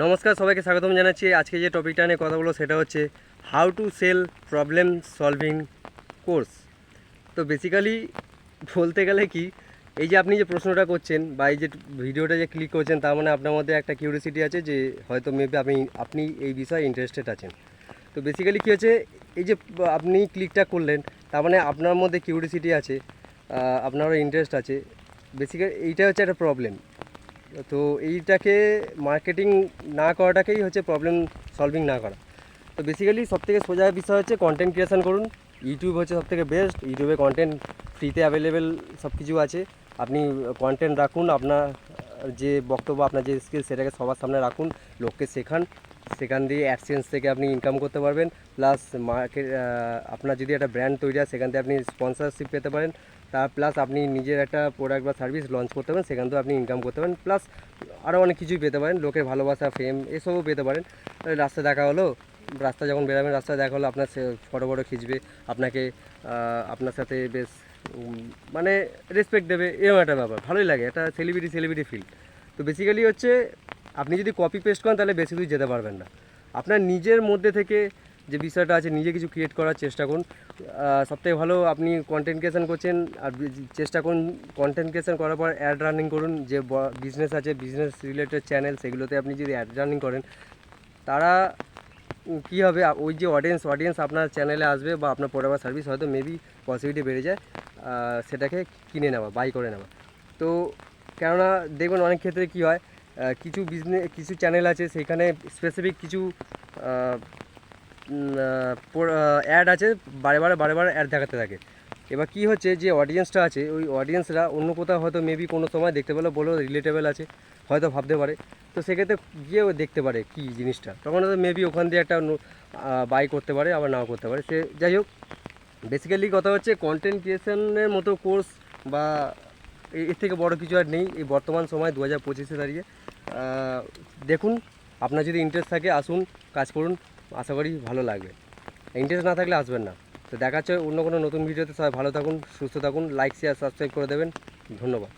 নমস্কার, সবাইকে স্বাগতম জানাচ্ছি। আজকে যে টপিকটা নিয়ে কথা বলবো সেটা হচ্ছে how to sell problem solving course. তো বেসিক্যালি বলতে গেলে কি, এই যে আপনি যে প্রশ্নটা করছেন বা এই যে ভিডিওটা যে ক্লিক করছেন, তার মানে আপনার মধ্যে একটা কিউরিয়াসিটি আছে যে হয়তো মেবি আপনি এই বিষয়ে ইন্টারেস্টেড আছেন। তো বেসিক্যালি কী হচ্ছে, এই যে আপনি ক্লিকটা করলেন, তার মানে আপনার মধ্যে কিউরিয়াসিটি আছে, আপনারও ইন্টারেস্ট আছে। বেসিক্যালি এইটা হচ্ছে একটা প্রবলেম। তো এইটাকে মার্কেটিং না করাটাকেই হচ্ছে প্রবলেম সলভিং না করা। তো বেসিক্যালি সবথেকে সোজা বিষয় হচ্ছে কন্টেন্ট ক্রিয়েশন করুন। ইউটিউব হচ্ছে সবথেকে বেস্ট। ইউটিউবে কন্টেন্ট ফ্রিতে অ্যাভেলেবেল সব কিছু আছে। আপনি কন্টেন্ট রাখুন, আপনার যে বক্তব্য, আপনার যে স্কিল, সেটাকে সবার সামনে রাখুন, লোককে শেখান। সেখান দিয়ে অ্যাডসেন্স থেকে আপনি ইনকাম করতে পারবেন। প্লাস মার্কেট, আপনার যদি একটা ব্র্যান্ড তৈরি হয় সেখান থেকে আপনি স্পন্সরশিপ পেতে পারেন। তার প্লাস আপনি নিজের একটা প্রোডাক্ট বা সার্ভিস লঞ্চ করতে পারেন, সেখান থেকে আপনি ইনকাম করতে পারেন। প্লাস আরও অনেক কিছুই পেতে পারেন, লোকের ভালোবাসা, ফেম, এসবও পেতে পারেন। রাস্তায় দেখা হলো, রাস্তা যখন বেরাবেন, রাস্তায় দেখা হলো, আপনার ফটো ফটো খিচবে, আপনাকে আপনার সাথে বেশ মানে রেসপেক্ট দেবে, এরকম একটা ব্যাপার ভালোই লাগে, একটা সেলিব্রিটি ফিল। তো বেসিক্যালি হচ্ছে আপনি যদি কপি পেস্ট করেন তাহলে বেশি দূর যেতে পারবেন না। আপনার নিজের মধ্যে থেকে যে বিষয়টা আছে, নিজে কিছু ক্রিয়েট করার চেষ্টা করুন। সবথেকে ভালো, আপনি কন্টেন্ট ক্রিয়েশন করছেন আর চেষ্টা করুন কন্টেন্ট ক্রিয়েশন করার পর অ্যাড রানিং করুন। যে বিজনেস আছে, বিজনেস রিলেটেড চ্যানেল, সেগুলোতে আপনি যদি অ্যাড রানিং করেন, তারা কী হবে, ওই যে অডিয়েন্স আপনার চ্যানেলে আসবে বা আপনার প্রোডাক্ট বা সার্ভিস হয়তো মেবি পসিবিলিটি বেড়ে যায় সেটাকে কিনে নেওয়া, বাই করে নেওয়া। তো কেননা দেখবেন অনেক ক্ষেত্রে কী হয়, কিছু চ্যানেল আছে, সেখানে স্পেসিফিক কিছু অ্যাড আছে, বারে বারে অ্যাড দেখাতে থাকে। এবার কী হচ্ছে, যে অডিয়েন্সটা আছে, ওই অডিয়েন্সরা অন্য কোথাও হয়তো মেবি কোনো সময় দেখতে পেলো, বলেও রিলেটেবল আছে, হয়তো ভাবতে পারে। তো সেক্ষেত্রে গিয়েও দেখতে পারে কী জিনিসটা, তখন হয়তো মেবি ওখান দিয়ে একটা বাই করতে পারে, আবার নাও করতে পারে। সে যাই হোক, বেসিক্যালি কথা হচ্ছে কন্টেন্ট ক্রিয়েশনের মতো কোর্স বা এর থেকে বড় কিছু আর নেই এই বর্তমান সময় 2025-এ দাঁড়িয়ে। দেখুন, আপনার যদি ইন্টারেস্ট থাকে আসুন, কাজ করুন, আশা করি ভালো লাগবে। ইন্টারেস্ট না থাকলে আসবেন না। তো দেখা হচ্ছে অন্য কোনো নতুন ভিডিওতে। সবাই ভালো থাকুন, সুস্থ থাকুন, লাইক, শেয়ার, সাবস্ক্রাইব করে দেবেন। ধন্যবাদ।